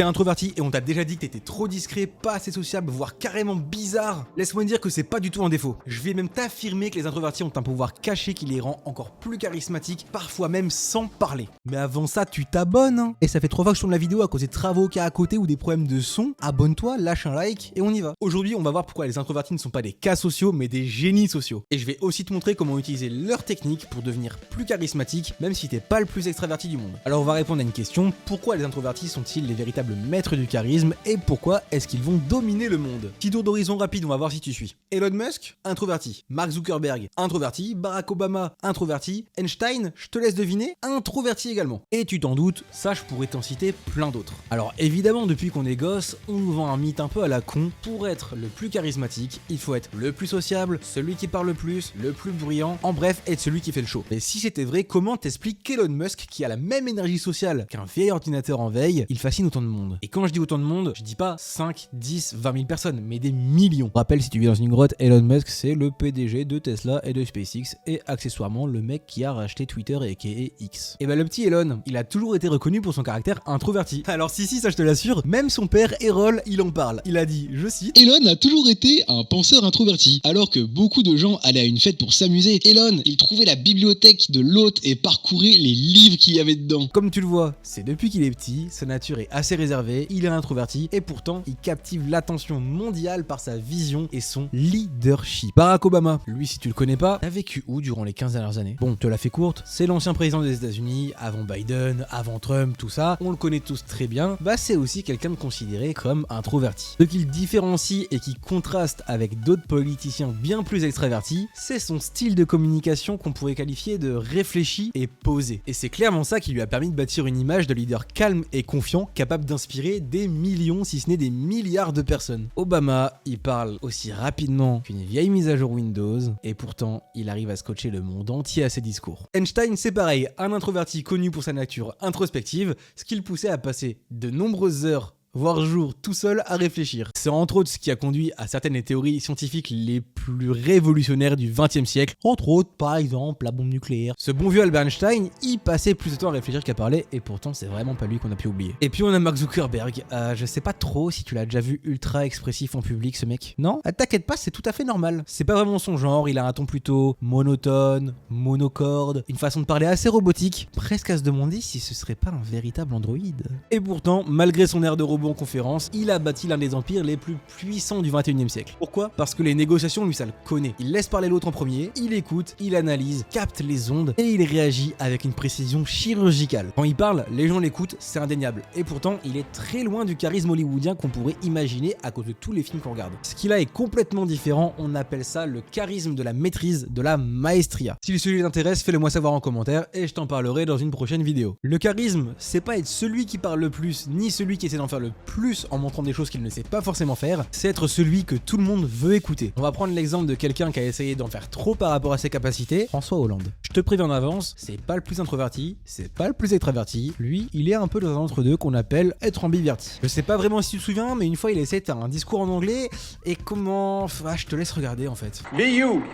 T'es introverti et on t'a déjà dit que t'étais trop discret, pas assez sociable, voire carrément bizarre. Laisse-moi dire que c'est pas du tout un défaut. Je vais même t'affirmer que les introvertis ont un pouvoir caché qui les rend encore plus charismatiques, parfois même sans parler. Mais avant ça, tu t'abonnes, hein. Et ça fait 3 fois que je tourne la vidéo à cause des travaux qu'il y a à côté ou des problèmes de son. Abonne-toi, lâche un like et on y va. Aujourd'hui, on va voir pourquoi les introvertis ne sont pas des cas sociaux, mais des génies sociaux. Et je vais aussi te montrer comment utiliser leur technique pour devenir plus charismatique, même si t'es pas le plus extraverti du monde. Alors on va répondre à une question, pourquoi les introvertis sont-ils les véritables maîtres du charisme et pourquoi est-ce qu'ils vont dominer le monde? Petit tour d'horizon rapide, on va voir si tu suis. Elon Musk, introverti. Mark Zuckerberg, introverti. Barack Obama, introverti. Einstein, je te laisse deviner, introverti également. Et tu t'en doutes, ça je pourrais t'en citer plein d'autres. Alors évidemment, depuis qu'on est gosse, on nous vend un mythe un peu à la con. Pour être le plus charismatique, il faut être le plus sociable, celui qui parle le plus bruyant, en bref, être celui qui fait le show. Mais si c'était vrai, comment t'expliques qu'Elon Musk, qui a la même énergie sociale qu'un vieil ordinateur en veille, il fascine autant de monde? Et quand je dis autant de monde, je dis pas 5, 10, 20 000 personnes, mais des millions. Rappelle, si tu vis dans une grotte, Elon Musk, c'est le PDG de Tesla et de SpaceX, et accessoirement le mec qui a racheté Twitter et X. Et bah le petit Elon, il a toujours été reconnu pour son caractère introverti. Alors si, ça je te l'assure, même son père, Errol, il en parle. Il a dit, je cite, Elon a toujours été un penseur introverti. Alors que beaucoup de gens allaient à une fête pour s'amuser, Elon, il trouvait la bibliothèque de l'hôte et parcourait les livres qu'il y avait dedans. Comme tu le vois, c'est depuis qu'il est petit, sa nature est assez réservée, il est introverti et pourtant il captive l'attention mondiale par sa vision et son leadership. Barack Obama, lui si tu le connais pas, a vécu où durant les 15 dernières années? Bon, te la fais courte, c'est l'ancien président des États-Unis, avant Biden, avant Trump, tout ça, on le connaît tous très bien, bah c'est aussi quelqu'un de considéré comme introverti. Ce qui le différencie et qui contraste avec d'autres politiciens bien plus extravertis, c'est son style de communication qu'on pourrait qualifier de réfléchi et posé. Et c'est clairement ça qui lui a permis de bâtir une image de leader calme et confiant, capable d'inspirer des millions, si ce n'est des milliards de personnes. Obama, il parle aussi rapidement qu'une vieille mise à jour Windows, et pourtant, il arrive à scotcher le monde entier à ses discours. Einstein, c'est pareil, un introverti connu pour sa nature introspective, ce qui le poussait à passer de nombreuses heures voire jours tout seul à réfléchir. C'est entre autres ce qui a conduit à certaines des théories scientifiques les plus révolutionnaires du XXe siècle, entre autres par exemple la bombe nucléaire. Ce bon vieux Albert Einstein, il passait plus de temps à réfléchir qu'à parler et pourtant c'est vraiment pas lui qu'on a pu oublier. Et puis on a Mark Zuckerberg, je sais pas trop si tu l'as déjà vu ultra expressif en public ce mec, non? T'inquiète pas, c'est tout à fait normal. C'est pas vraiment son genre, il a un ton plutôt monotone, monocorde, une façon de parler assez robotique, presque à se demander si ce serait pas un véritable androïde. Et pourtant, malgré son air de robot en conférence, il a bâti l'un des empires les plus puissants du 21e siècle. Pourquoi? Parce que les négociations, lui, ça le connaît. Il laisse parler l'autre en premier, il écoute, il analyse, capte les ondes et il réagit avec une précision chirurgicale. Quand il parle, les gens l'écoutent, c'est indéniable. Et pourtant, il est très loin du charisme hollywoodien qu'on pourrait imaginer à cause de tous les films qu'on regarde. Ce qu'il a est complètement différent, on appelle ça le charisme de la maîtrise, de la maestria. Si le sujet t'intéresse, fais-le moi savoir en commentaire et je t'en parlerai dans une prochaine vidéo. Le charisme, c'est pas être celui qui parle le plus, ni celui qui essaie d'en faire le plus en montrant des choses qu'il ne sait pas forcément faire, c'est être celui que tout le monde veut écouter. On va prendre l'exemple de quelqu'un qui a essayé d'en faire trop par rapport à ses capacités, François Hollande. Je te préviens en avance, c'est pas le plus introverti, c'est pas le plus extraverti, lui, il est un peu dans un entre-deux qu'on appelle être ambiverti. Je sais pas vraiment si tu te souviens, mais une fois il essayait de faire un discours en anglais, et comment... Ah, je te laisse regarder en fait. Be you,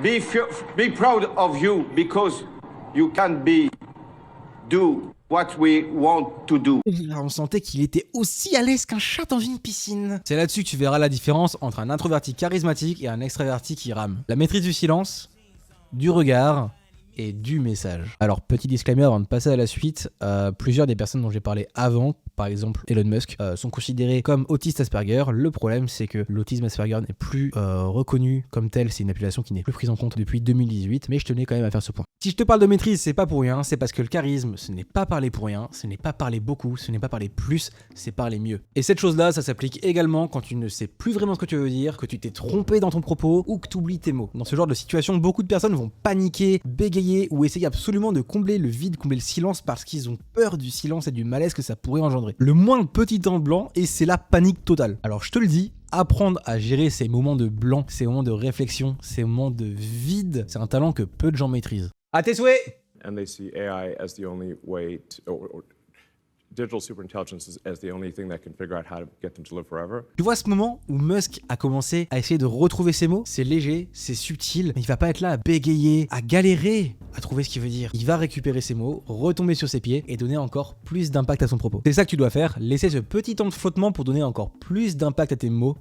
be proud of you, because you can do what we want to do. On sentait qu'il était aussi à l'aise qu'un chat dans une piscine. C'est là-dessus que tu verras la différence entre un introverti charismatique et un extraverti qui rame. La maîtrise du silence, du regard et du message. Alors petit disclaimer avant de passer à la suite, plusieurs des personnes dont j'ai parlé avant, par exemple Elon Musk, sont considérés comme autistes Asperger. Le problème c'est que l'autisme Asperger n'est plus reconnu comme tel, c'est une appellation qui n'est plus prise en compte depuis 2018, mais je tenais quand même à faire ce point. Si je te parle de maîtrise, c'est pas pour rien, c'est parce que le charisme, ce n'est pas parler pour rien, ce n'est pas parler beaucoup, ce n'est pas parler plus, c'est parler mieux. Et cette chose-là, ça s'applique également quand tu ne sais plus vraiment ce que tu veux dire, que tu t'es trompé dans ton propos ou que tu oublies tes mots. Dans ce genre de situation, beaucoup de personnes vont paniquer, bégayer ou essayer absolument de combler le vide, combler le silence parce qu'ils ont peur du silence et du malaise que ça pourrait engendrer. Le moindre petit temps blanc et c'est la panique totale. Alors je te le dis, apprendre à gérer ces moments de blanc, ces moments de réflexion, ces moments de vide, c'est un talent que peu de gens maîtrisent. À tes souhaits! And they see AI as the only way to, or digital superintelligence as the only thing that can figure out how to get them to live forever. Tu vois ce moment où Musk a commencé à essayer de retrouver ses mots? C'est léger, c'est subtil, mais il va pas être là à bégayer, à galérer à trouver ce qu'il veut dire. Il va récupérer ses mots, retomber sur ses pieds et donner encore plus d'impact à son propos. C'est ça que tu dois faire, laisser ce petit temps de flottement pour donner encore plus d'impact à tes mots,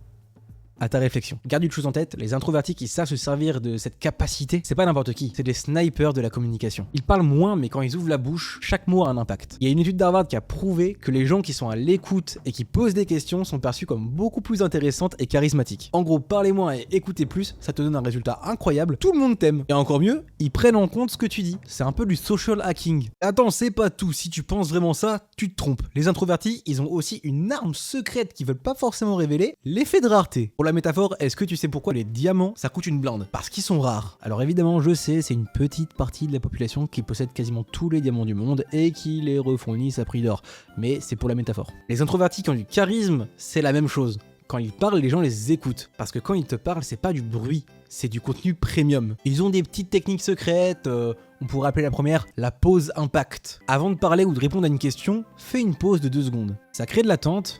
à ta réflexion. Garde une chose en tête, les introvertis qui savent se servir de cette capacité, c'est pas n'importe qui, c'est des snipers de la communication. Ils parlent moins, mais quand ils ouvrent la bouche, chaque mot a un impact. Il y a une étude d'Harvard qui a prouvé que les gens qui sont à l'écoute et qui posent des questions sont perçus comme beaucoup plus intéressantes et charismatiques. En gros, parler moins et écouter plus, ça te donne un résultat incroyable, tout le monde t'aime. Et encore mieux, ils prennent en compte ce que tu dis. C'est un peu du social hacking. Attends, c'est pas tout, si tu penses vraiment ça, tu te trompes. Les introvertis, ils ont aussi une arme secrète qu'ils veulent pas forcément révéler, l'effet de rareté. Pour la métaphore, est-ce que tu sais pourquoi les diamants, ça coûte une blinde? Parce qu'ils sont rares. Alors évidemment, je sais, c'est une petite partie de la population qui possède quasiment tous les diamants du monde et qui les refournissent à prix d'or. Mais c'est pour la métaphore. Les introvertis qui ont du charisme, c'est la même chose. Quand ils parlent, les gens les écoutent. Parce que quand ils te parlent, c'est pas du bruit, c'est du contenu premium. Ils ont des petites techniques secrètes, on pourrait appeler la première la pause impact. Avant de parler ou de répondre à une question, fais une pause de 2 secondes. Ça crée de l'attente,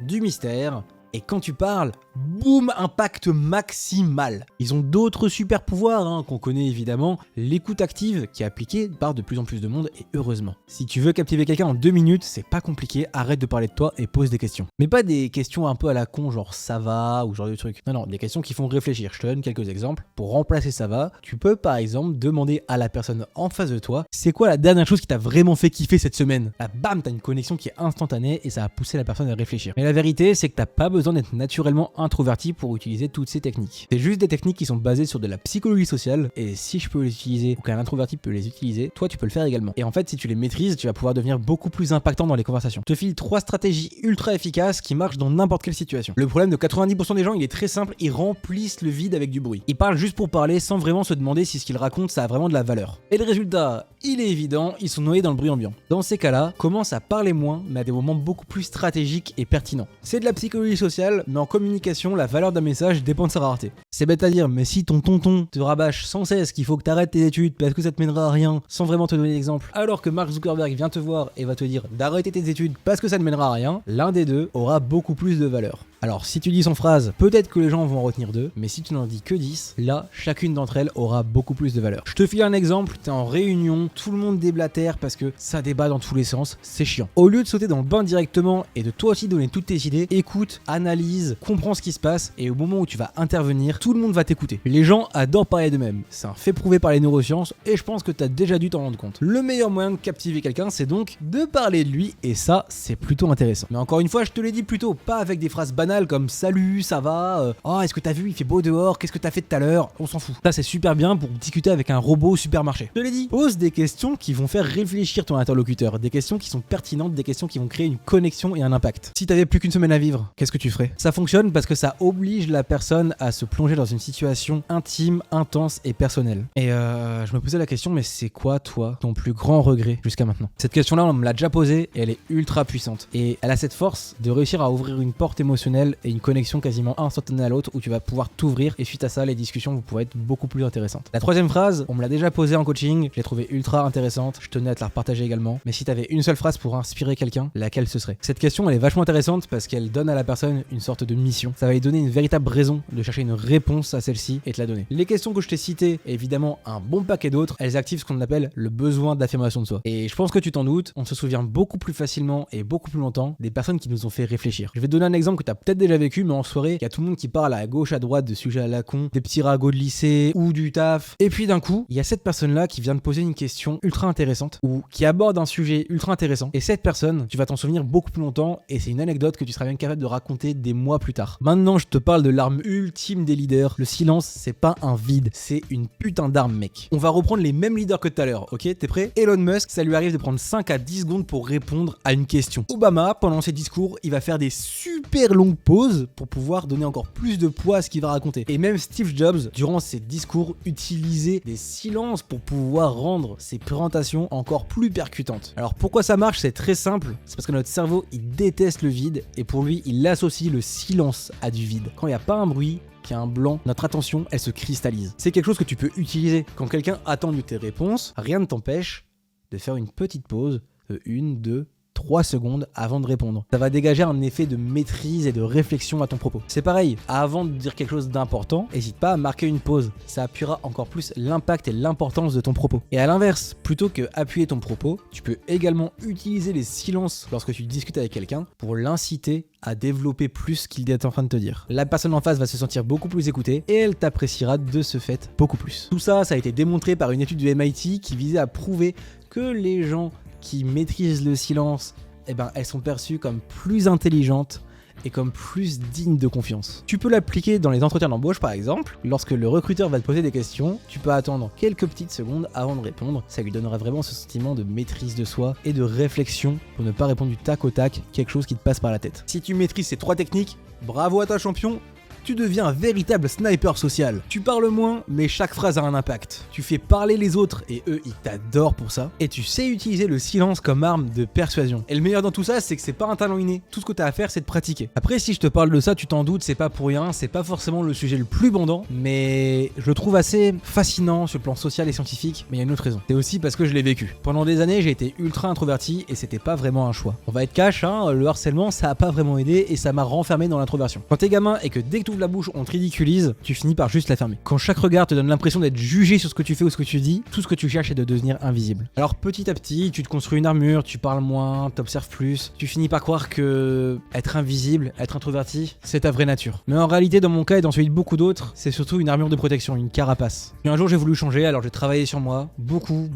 du mystère, et quand tu parles, boum, impact maximal. Ils ont d'autres super pouvoirs qu'on connaît évidemment, l'écoute active qui est appliquée par de plus en plus de monde et heureusement. Si tu veux captiver quelqu'un en 2 minutes, c'est pas compliqué, arrête de parler de toi et pose des questions. Mais pas des questions un peu à la con genre ça va ou genre de trucs. Non, des questions qui font réfléchir. Je te donne quelques exemples. Pour remplacer ça va, tu peux par exemple demander à la personne en face de toi, c'est quoi la dernière chose qui t'a vraiment fait kiffer cette semaine? Là, bam, t'as une connexion qui est instantanée et ça va pousser la personne à réfléchir. Mais la vérité, c'est que t'as pas besoin d'être naturellement introverti pour utiliser toutes ces techniques. C'est juste des techniques qui sont basées sur de la psychologie sociale et si je peux les utiliser ou qu'un introverti peut les utiliser, toi tu peux le faire également. Et en fait, si tu les maîtrises, tu vas pouvoir devenir beaucoup plus impactant dans les conversations. Je te file 3 stratégies ultra efficaces qui marchent dans n'importe quelle situation. Le problème de 90% des gens, il est très simple, ils remplissent le vide avec du bruit. Ils parlent juste pour parler sans vraiment se demander si ce qu'ils racontent ça a vraiment de la valeur. Et le résultat, il est évident, ils sont noyés dans le bruit ambiant. Dans ces cas-là, commence à parler moins mais à des moments beaucoup plus stratégiques et pertinents. C'est de la psychologie sociale, mais en communication, la valeur d'un message dépend de sa rareté. C'est bête à dire, mais si ton tonton te rabâche sans cesse qu'il faut que t'arrêtes tes études parce que ça te mènera à rien, sans vraiment te donner d'exemple, alors que Mark Zuckerberg vient te voir et va te dire d'arrêter tes études parce que ça ne mènera à rien, l'un des deux aura beaucoup plus de valeur. Alors si tu dis 100 phrases, peut-être que les gens vont en retenir 2, mais si tu n'en dis que 10, là, chacune d'entre elles aura beaucoup plus de valeur. Je te file un exemple, t'es en réunion, tout le monde déblatère parce que ça débat dans tous les sens, c'est chiant. Au lieu de sauter dans le bain directement et de toi aussi donner toutes tes idées, écoute, analyse, comprends ce qui se passe et au moment où tu vas intervenir, tout le monde va t'écouter. Les gens adorent parler d'eux-mêmes, c'est un fait prouvé par les neurosciences et je pense que t'as déjà dû t'en rendre compte. Le meilleur moyen de captiver quelqu'un, c'est donc de parler de lui et ça, c'est plutôt intéressant. Mais encore une fois, je te l'ai dit plus tôt, pas avec des phrases banales comme salut, ça va, oh est-ce que t'as vu, il fait beau dehors, qu'est-ce que t'as fait tout à l'heure, on s'en fout. Ça c'est super bien pour discuter avec un robot au supermarché. Je te l'ai dit, pose des questions qui vont faire réfléchir ton interlocuteur, des questions qui sont pertinentes, des questions qui vont créer une connexion et un impact. Si t'avais plus qu'une semaine à vivre, qu'est-ce que tu ferais? Ça fonctionne parce que ça oblige la personne à se plonger dans une situation intime, intense et personnelle. Et je me posais la question, mais c'est quoi toi ton plus grand regret jusqu'à maintenant? Cette question-là, on me l'a déjà posée et elle est ultra puissante. Et elle a cette force de réussir à ouvrir une porte émotionnelle et une connexion quasiment instantanée à l'autre où tu vas pouvoir t'ouvrir et suite à ça, les discussions vont pouvoir être beaucoup plus intéressantes. La troisième phrase, on me l'a déjà posée en coaching, je l'ai trouvée ultra intéressante, je tenais à te la repartager également. Mais si t'avais une seule phrase pour inspirer quelqu'un, laquelle ce serait? Cette question, elle est vachement intéressante parce qu'elle donne à la personne une sorte de mission. Ça va lui donner une véritable raison de chercher une réponse à celle-ci et te la donner. Les questions que je t'ai citées, et évidemment un bon paquet d'autres, elles activent ce qu'on appelle le besoin d'affirmation de soi. Et je pense que tu t'en doutes, on se souvient beaucoup plus facilement et beaucoup plus longtemps des personnes qui nous ont fait réfléchir. Je vais te donner un exemple que t'as peut-être déjà vécu, mais en soirée, il y a tout le monde qui parle à gauche, à droite de sujets à la con, des petits ragots de lycée ou du taf. Et puis d'un coup, il y a cette personne-là qui vient de poser une question ultra intéressante ou qui aborde un sujet ultra intéressant. Et cette personne, tu vas t'en souvenir beaucoup plus longtemps et c'est une anecdote que tu seras bien capable de raconter des mois plus tard. Maintenant, je te parle de l'arme ultime des leaders. Le silence, c'est pas un vide, c'est une putain d'arme, mec. On va reprendre les mêmes leaders que tout à l'heure, ok? T'es prêt? Elon Musk, ça lui arrive de prendre 5 à 10 secondes pour répondre à une question. Obama, pendant ses discours, il va faire des super longues pauses pour pouvoir donner encore plus de poids à ce qu'il va raconter. Et même Steve Jobs, durant ses discours, utilisait des silences pour pouvoir rendre ses présentations encore plus percutantes. Alors pourquoi ça marche? C'est très simple, c'est parce que notre cerveau, il déteste le vide et pour lui, il associe le silence à du vide. Quand il n'y a pas un bruit, qu'il y a un blanc, notre attention, elle se cristallise. C'est quelque chose que tu peux utiliser. Quand quelqu'un attend de tes réponses, rien ne t'empêche de faire une petite pause de 1, 2, 3 secondes avant de répondre. Ça va dégager un effet de maîtrise et de réflexion à ton propos. C'est pareil, avant de dire quelque chose d'important, n'hésite pas à marquer une pause. Ça appuiera encore plus l'impact et l'importance de ton propos. Et à l'inverse, plutôt que appuyer ton propos, tu peux également utiliser les silences lorsque tu discutes avec quelqu'un pour l'inciter à développer plus ce qu'il est en train de te dire. La personne en face va se sentir beaucoup plus écoutée et elle t'appréciera de ce fait beaucoup plus. Tout ça, ça a été démontré par une étude du MIT qui visait à prouver que les gens qui maîtrisent le silence, elles sont perçues comme plus intelligentes et comme plus dignes de confiance. Tu peux l'appliquer dans les entretiens d'embauche par exemple. Lorsque le recruteur va te poser des questions, tu peux attendre quelques petites secondes avant de répondre. Ça lui donnera vraiment ce sentiment de maîtrise de soi et de réflexion pour ne pas répondre du tac au tac, quelque chose qui te passe par la tête. Si tu maîtrises ces 3 techniques, bravo à toi champion! Tu deviens un véritable sniper social. Tu parles moins, mais chaque phrase a un impact. Tu fais parler les autres et eux, ils t'adorent pour ça. Et tu sais utiliser le silence comme arme de persuasion. Et le meilleur dans tout ça, c'est que c'est pas un talent inné. Tout ce que t'as à faire, c'est de pratiquer. Après, si je te parle de ça, tu t'en doutes, c'est pas pour rien. C'est pas forcément le sujet le plus bandant, mais je le trouve assez fascinant sur le plan social et scientifique. Mais il y a une autre raison. C'est aussi parce que je l'ai vécu. Pendant des années, j'ai été ultra introverti et c'était pas vraiment un choix. On va être cash, le harcèlement, ça a pas vraiment aidé et ça m'a renfermé dans l'introversion. Quand t'es gamin et que dès que la bouche, on te ridiculise, tu finis par juste la fermer. Quand chaque regard te donne l'impression d'être jugé sur ce que tu fais ou ce que tu dis, tout ce que tu cherches est de devenir invisible. Alors petit à petit, tu te construis une armure, tu parles moins, t'observes plus, tu finis par croire que être invisible, être introverti, c'est ta vraie nature. Mais en réalité, dans mon cas et dans celui de beaucoup d'autres, c'est surtout une armure de protection, une carapace. Et un jour, j'ai voulu changer, alors j'ai travaillé sur moi, beaucoup,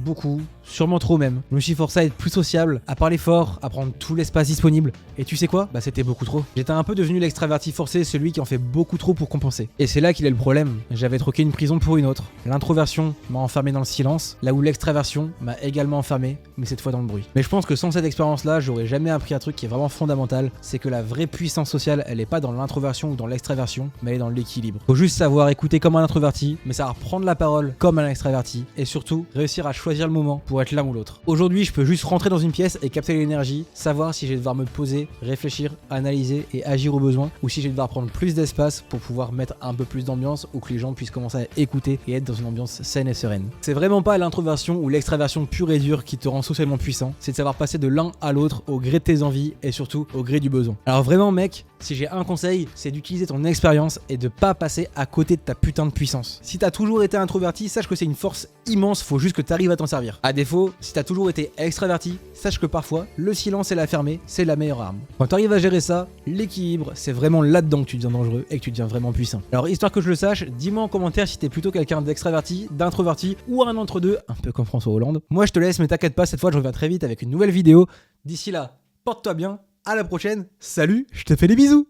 sûrement trop même. Je me suis forcé à être plus sociable, à parler fort, à prendre tout l'espace disponible. Et tu sais quoi ? C'était beaucoup trop. J'étais un peu devenu l'extraverti forcé, celui qui en fait beaucoup trop pour compenser. Et c'est là qu'il est le problème. J'avais troqué une prison pour une autre. L'introversion m'a enfermé dans le silence, là où l'extraversion m'a également enfermé, mais cette fois dans le bruit. Mais je pense que sans cette expérience-là, j'aurais jamais appris un truc qui est vraiment fondamental, c'est que la vraie puissance sociale, elle est pas dans l'introversion ou dans l'extraversion, mais elle est dans l'équilibre. Faut juste savoir écouter comme un introverti, mais savoir prendre la parole comme un extraverti, et surtout réussir à choisir le moment pour être l'un ou l'autre. Aujourd'hui, je peux juste rentrer dans une pièce et capter l'énergie, savoir si je vais devoir me poser, réfléchir, analyser et agir au besoin, ou si je vais devoir prendre plus d'espace pour pouvoir mettre un peu plus d'ambiance ou que les gens puissent commencer à écouter et être dans une ambiance saine et sereine. C'est vraiment pas l'introversion ou l'extraversion pure et dure qui te rend socialement puissant, c'est de savoir passer de l'un à l'autre au gré de tes envies et surtout au gré du besoin. Alors vraiment mec, si j'ai un conseil, c'est d'utiliser ton expérience et de pas passer à côté de ta putain de puissance. Si t'as toujours été introverti, sache que c'est une force immense, faut juste que t'arrives à t'en servir. À défaut, si t'as toujours été extraverti, sache que parfois, le silence et la fermer, c'est la meilleure arme. Quand t'arrives à gérer ça, l'équilibre, c'est vraiment là-dedans que tu deviens dangereux et que tu deviens vraiment puissant. Alors histoire que je le sache, dis-moi en commentaire si t'es plutôt quelqu'un d'extraverti, d'introverti ou un entre-deux, un peu comme François Hollande. Moi je te laisse, mais t'inquiète pas, cette fois je reviens très vite avec une nouvelle vidéo. D'ici là, porte-toi bien, à la prochaine, salut, je te fais des bisous.